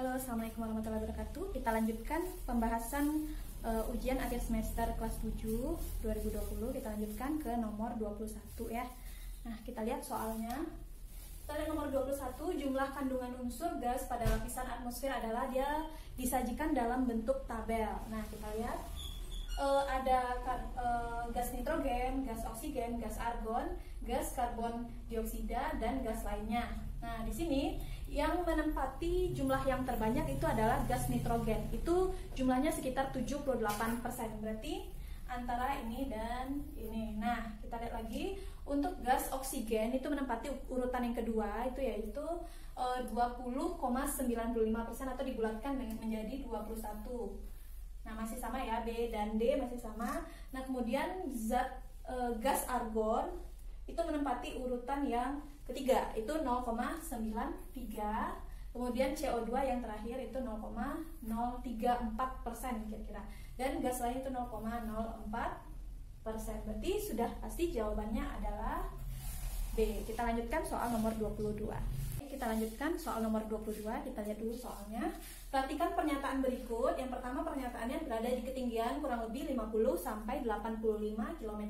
Halo, Assalamualaikum warahmatullahi wabarakatuh. Kita lanjutkan pembahasan ujian akhir semester kelas 7 2020. Kita lanjutkan ke nomor 21 ya. Nah, kita lihat soalnya. Kita lihat nomor 21, jumlah kandungan unsur gas pada lapisan atmosfer adalah dia disajikan dalam bentuk tabel. Nah, kita lihat ada gas nitrogen, gas oksigen, gas argon, gas karbon dioksida, dan gas lainnya. Nah, di sini yang menempati jumlah yang terbanyak itu adalah gas nitrogen. Itu jumlahnya sekitar 78%. Berarti antara ini dan ini. Nah, kita lihat lagi untuk gas oksigen itu menempati urutan yang kedua, itu yaitu 20,95% atau dibulatkan menjadi 21. Nah, masih sama ya, B dan D masih sama. Nah, kemudian gas argon itu menempati urutan yang ketiga, itu 0,93. Kemudian CO2 yang terakhir itu 0,034% kira-kira. Dan gas lain itu 0,04%. Berarti sudah pasti jawabannya adalah B. Kita lanjutkan soal nomor 22. Kita lanjutkan soal nomor 22. Kita lihat dulu soalnya. Perhatikan pernyataan berikut. Yang pertama, pernyataannya berada di ketinggian kurang lebih 50 sampai 85 km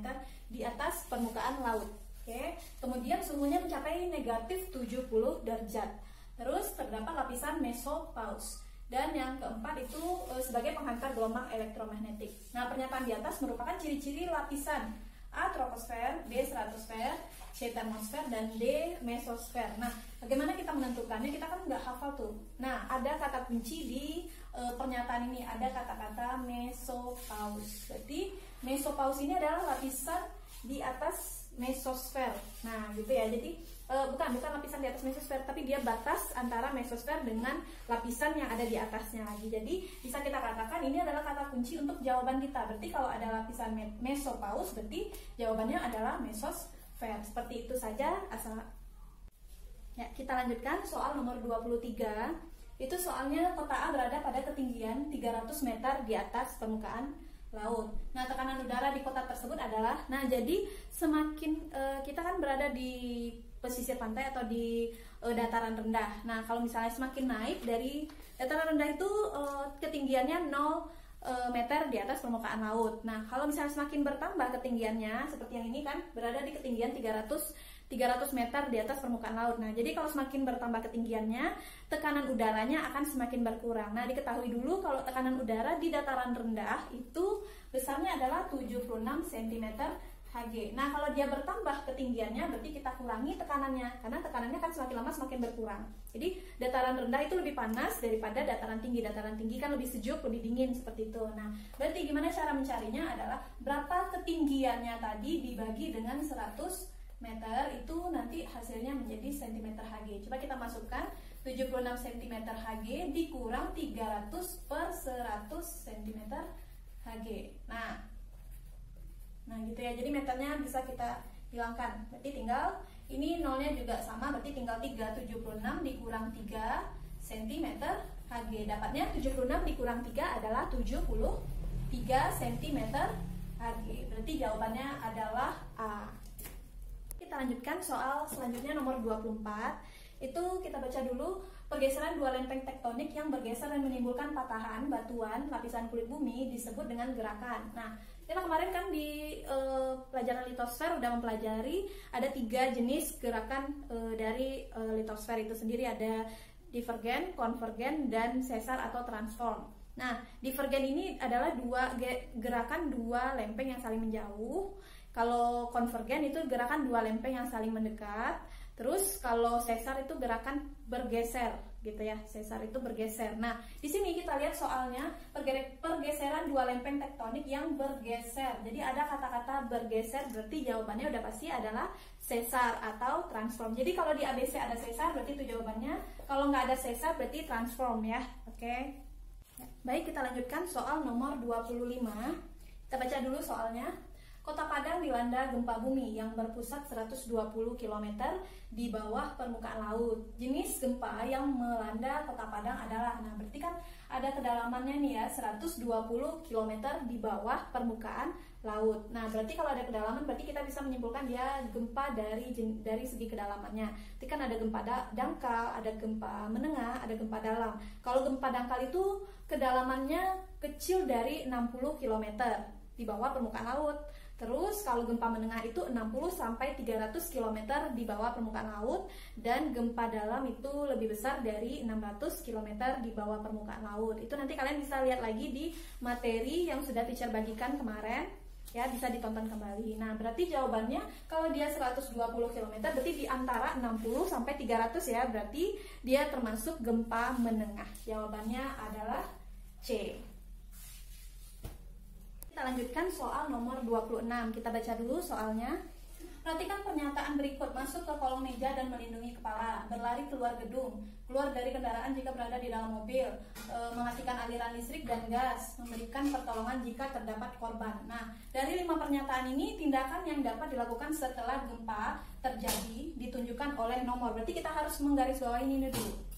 di atas permukaan laut. Oke. Kemudian suhunya mencapai negatif 70 derajat. Terus terdapat lapisan mesopause. Dan yang keempat itu sebagai penghantar gelombang elektromagnetik. Nah, pernyataan di atas merupakan ciri-ciri lapisan A. Troposfer, B. Stratosfer, C. Termosfer, dan D. Mesosfer. Nah, bagaimana kita menentukannya? Kita kan nggak hafal tuh. Nah, ada kata kunci di pernyataan ini. Ada kata-kata mesopause. Berarti mesopause ini adalah lapisan di atas mesosfer. Nah, gitu ya. Jadi bukan lapisan di atas mesosfer, tapi dia batas antara mesosfer dengan lapisan yang ada di atasnya lagi. Jadi bisa kita katakan ini adalah kata kunci untuk jawaban kita. Berarti kalau ada lapisan mesopause, berarti jawabannya adalah mesosfer. Seperti itu saja asal. Ya, kita lanjutkan soal nomor 23. Itu soalnya kota A berada pada ketinggian 300 meter di atas permukaan laut. Nah, tekanan udara di kota tersebut adalah, nah jadi semakin kita kan berada di pesisir pantai atau di dataran rendah. Nah, kalau misalnya semakin naik dari dataran rendah itu ketinggiannya 0 meter di atas permukaan laut. Nah, kalau misalnya semakin bertambah ketinggiannya seperti yang ini kan berada di ketinggian 300 meter di atas permukaan laut. Nah, jadi kalau semakin bertambah ketinggiannya, tekanan udaranya akan semakin berkurang. Nah, diketahui dulu kalau tekanan udara di dataran rendah itu besarnya adalah 76 cm Hg. Nah, kalau dia bertambah ketinggiannya, berarti kita kurangi tekanannya, karena tekanannya kan semakin lama semakin berkurang. Jadi, dataran rendah itu lebih panas daripada dataran tinggi. Dataran tinggi kan lebih sejuk, lebih dingin, seperti itu. Nah, berarti gimana cara mencarinya adalah berapa ketinggiannya tadi dibagi dengan 100 meter, itu nanti hasilnya menjadi cm Hg. Coba kita masukkan 76 cm Hg dikurang 300 per 100 cm Hg. Nah gitu ya, jadi meternya bisa kita hilangkan. Berarti tinggal, ini nolnya juga sama, berarti tinggal 376 dikurang 3 cm Hg. Dapatnya 76 dikurang 3 adalah 73 cm Hg. Berarti jawabannya adalah A. Kita lanjutkan soal selanjutnya nomor 24. Itu kita baca dulu. Pergeseran dua lempeng tektonik yang bergeser dan menimbulkan patahan batuan lapisan kulit bumi disebut dengan gerakan. Nah, kita kemarin kan di pelajaran litosfer udah mempelajari ada 3 jenis gerakan dari litosfer itu sendiri. Ada divergen, konvergen, dan sesar atau transform. Nah, divergen ini adalah gerakan dua lempeng yang saling menjauh. Kalau konvergen itu gerakan dua lempeng yang saling mendekat. Terus kalau sesar itu gerakan bergeser, gitu ya. Sesar itu bergeser. Nah, di sini kita lihat soalnya pergeseran dua lempeng tektonik yang bergeser. Jadi ada kata-kata bergeser, berarti jawabannya udah pasti adalah sesar atau transform. Jadi kalau di ABC ada sesar, berarti itu jawabannya. Kalau nggak ada sesar, berarti transform ya. Oke. Baik, kita lanjutkan soal nomor 25. Kita baca dulu soalnya. Kota Padang dilanda gempa bumi yang berpusat 120 km di bawah permukaan laut. Jenis gempa yang melanda Kota Padang adalah, nah berarti kan ada kedalamannya nih ya, 120 km di bawah permukaan laut. Nah berarti kalau ada kedalaman berarti kita bisa menyimpulkan dia gempa dari segi kedalamannya. Berarti kan ada gempa dangkal, ada gempa menengah, ada gempa dalam. Kalau gempa dangkal itu kedalamannya kecil dari 60 km di bawah permukaan laut. Terus kalau gempa menengah itu 60 sampai 300 km di bawah permukaan laut, dan gempa dalam itu lebih besar dari 600 km di bawah permukaan laut. Itu nanti kalian bisa lihat lagi di materi yang sudah teacher bagikan kemarin ya, bisa ditonton kembali. Nah, berarti jawabannya kalau dia 120 km berarti di antara 60 sampai 300 ya, berarti dia termasuk gempa menengah. Jawabannya adalah C. Kita lanjutkan soal nomor 26. Kita baca dulu soalnya. Perhatikan pernyataan berikut. Masuk ke kolong meja dan melindungi kepala. Berlari keluar gedung. Keluar dari kendaraan jika berada di dalam mobil. Mematikan aliran listrik dan gas. Memberikan pertolongan jika terdapat korban. Nah, dari 5 pernyataan ini, tindakan yang dapat dilakukan setelah gempa terjadi ditunjukkan oleh nomor. Berarti kita harus menggarisbawahi ini dulu.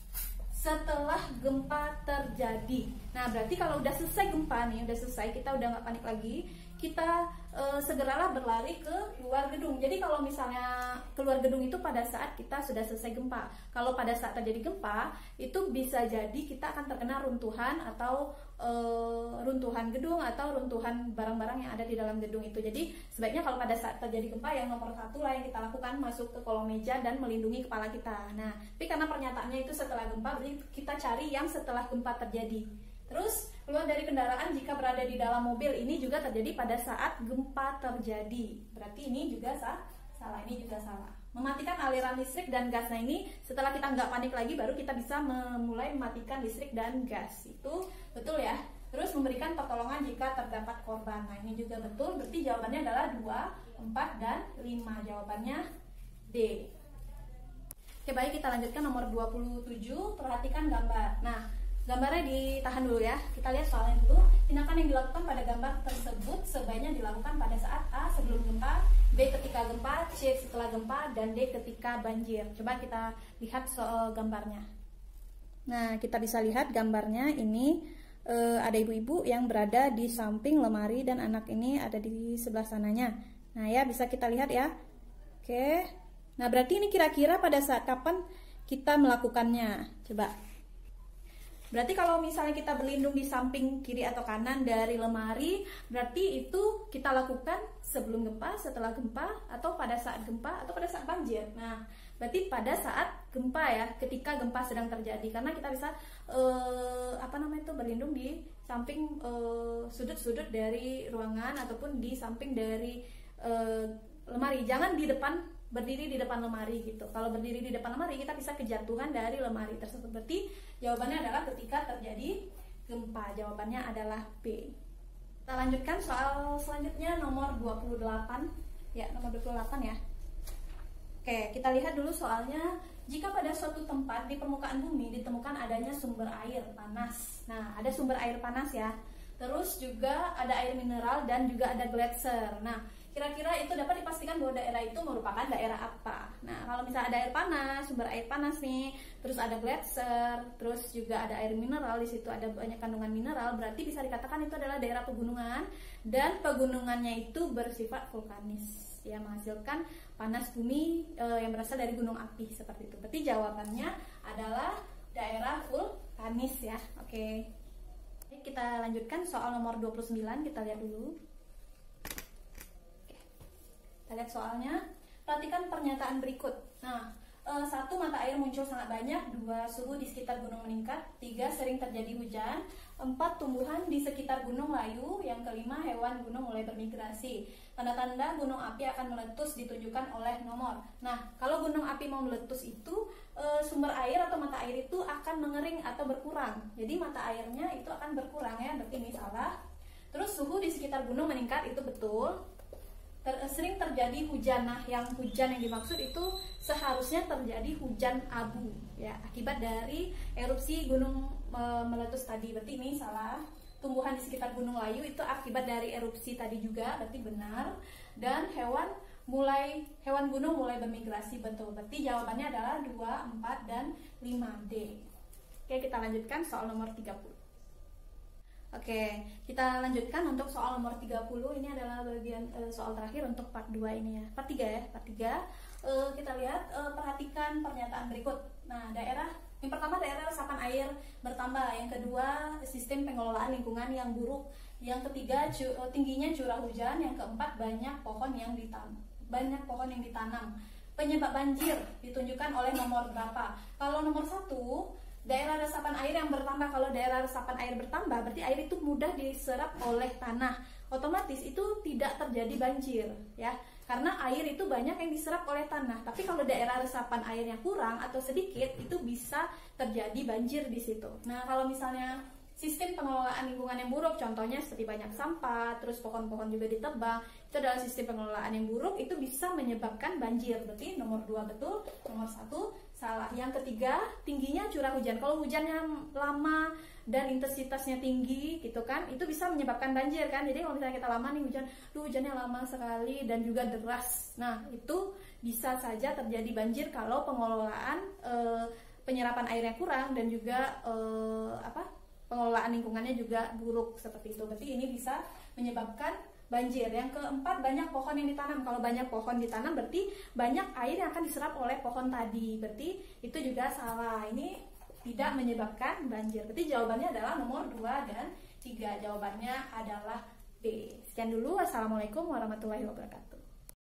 Setelah gempa terjadi. Nah, berarti kalau udah selesai gempa nih, udah selesai, kita udah nggak panik lagi, kita segeralah berlari ke luar gedung. Jadi kalau misalnya keluar gedung itu pada saat kita sudah selesai gempa. Kalau pada saat terjadi gempa, itu bisa jadi kita akan terkena runtuhan atau runtuhan gedung atau runtuhan barang-barang yang ada di dalam gedung itu. Jadi sebaiknya kalau pada saat terjadi gempa, yang nomor 1 lah yang kita lakukan, masuk ke kolong meja dan melindungi kepala kita. Nah, tapi karena pernyataannya itu setelah gempa, berarti kita cari yang setelah gempa terjadi. Terus keluar dari kendaraan jika berada di dalam mobil, ini juga terjadi pada saat gempa terjadi. Berarti ini juga salah, ini juga salah. Mematikan aliran listrik dan gas. Nah, ini setelah kita nggak panik lagi baru kita bisa mulai mematikan listrik dan gas. Itu betul ya. Terus memberikan pertolongan jika terdapat korban. Nah, ini juga betul. Berarti jawabannya adalah 2, 4, dan 5. Jawabannya D. Oke, baik, kita lanjutkan nomor 27. Perhatikan gambar. Nah, gambarnya ditahan dulu ya. Kita lihat soalnya dulu. Tindakan yang dilakukan pada gambar tersebut sebaiknya dilakukan pada saat A. Sebelum gempa, B. Ketika gempa, C. Setelah gempa, dan D. Ketika banjir. Coba kita lihat soal gambarnya. Nah, kita bisa lihat gambarnya ini ada ibu-ibu yang berada di samping lemari dan anak ini ada di sebelah sananya. Nah ya, bisa kita lihat ya. Oke. Nah, berarti ini kira-kira pada saat kapan kita melakukannya? Coba. Berarti kalau misalnya kita berlindung di samping kiri atau kanan dari lemari, berarti itu kita lakukan sebelum gempa, setelah gempa, atau pada saat gempa, atau pada saat banjir. Nah, berarti pada saat gempa ya, ketika gempa sedang terjadi. Karena kita bisa berlindung di samping sudut-sudut dari ruangan ataupun di samping dari lemari. Jangan di depan, berdiri di depan lemari gitu. Kalau berdiri di depan lemari kita bisa kejatuhan dari lemari tersebut. Berarti jawabannya adalah ketika terjadi gempa. Jawabannya adalah B. Kita lanjutkan soal selanjutnya nomor 28. Ya, nomor 28 ya. Oke, kita lihat dulu soalnya. Jika pada suatu tempat di permukaan bumi ditemukan adanya sumber air panas. Nah, ada sumber air panas ya. Terus juga ada air mineral dan juga ada gletser. Nah, kira-kira itu dapat dipastikan bahwa daerah itu merupakan daerah apa? Nah, kalau misalnya ada air panas, sumber air panas nih, terus ada gletser, terus juga ada air mineral, di situ ada banyak kandungan mineral, berarti bisa dikatakan itu adalah daerah pegunungan, dan pegunungannya itu bersifat vulkanis, ya, menghasilkan panas bumi yang berasal dari gunung api seperti itu. Berarti jawabannya adalah daerah vulkanis ya. Oke. Kita lanjutkan soal nomor 29, kita lihat dulu. Kita lihat soalnya. Perhatikan pernyataan berikut. Nah, 1. Mata air muncul sangat banyak. 2. Suhu di sekitar gunung meningkat. 3. Sering terjadi hujan. 4. Tumbuhan di sekitar gunung layu. Yang kelima, hewan gunung mulai bermigrasi. Tanda-tanda gunung api akan meletus ditunjukkan oleh nomor. Nah, kalau gunung api mau meletus itu sumber air atau mata air itu akan mengering atau berkurang. Jadi mata airnya itu akan berkurang ya. Berarti ini salah. Terus suhu di sekitar gunung meningkat, itu betul. Sering terjadi hujan. Nah, yang hujan yang dimaksud itu seharusnya terjadi hujan abu ya, akibat dari erupsi gunung meletus tadi. Berarti ini salah. tumbuhan di sekitar Gunung Layu itu akibat dari erupsi tadi juga, berarti benar. Dan hewan gunung mulai bermigrasi, betul. Berarti jawabannya adalah 2, 4, dan 5D. Oke, kita lanjutkan soal nomor 30. Oke, kita lanjutkan untuk soal nomor 30. Ini adalah bagian soal terakhir untuk part 2 ini ya. Part 3 ya, part 3. Kita lihat, perhatikan pernyataan berikut. Nah, yang pertama daerah resapan air bertambah, yang kedua sistem pengelolaan lingkungan yang buruk, yang ketiga tingginya curah hujan, yang keempat banyak pohon yang ditanam. Penyebab banjir ditunjukkan oleh nomor berapa? Kalau nomor 1, daerah resapan air yang bertambah. Kalau daerah resapan air bertambah, berarti air itu mudah diserap oleh tanah. Otomatis itu tidak terjadi banjir, ya. Karena air itu banyak yang diserap oleh tanah. Tapi kalau daerah resapan airnya kurang atau sedikit, itu bisa terjadi banjir di situ. Nah, kalau misalnya sistem pengelolaan lingkungan yang buruk, contohnya seperti banyak sampah, terus pohon-pohon juga ditebang, itu adalah sistem pengelolaan yang buruk, itu bisa menyebabkan banjir. Berarti nomor 2 betul, nomor 1 salah. Yang ketiga, tingginya curah hujan. Kalau hujannya lama dan intensitasnya tinggi gitu kan, itu bisa menyebabkan banjir kan. Jadi kalau misalnya kita lama nih hujannya lama sekali dan juga deras, nah itu bisa saja terjadi banjir kalau pengelolaan penyerapan airnya kurang dan juga pengelolaan lingkungannya juga buruk seperti itu. Berarti ini bisa menyebabkan banjir. Yang keempat, banyak pohon yang ditanam. Kalau banyak pohon ditanam berarti banyak air yang akan diserap oleh pohon tadi. Berarti itu juga salah. Ini tidak menyebabkan banjir. Berarti jawabannya adalah nomor 2 dan 3. Jawabannya adalah B. Sekian dulu. Wassalamualaikum warahmatullahi wabarakatuh.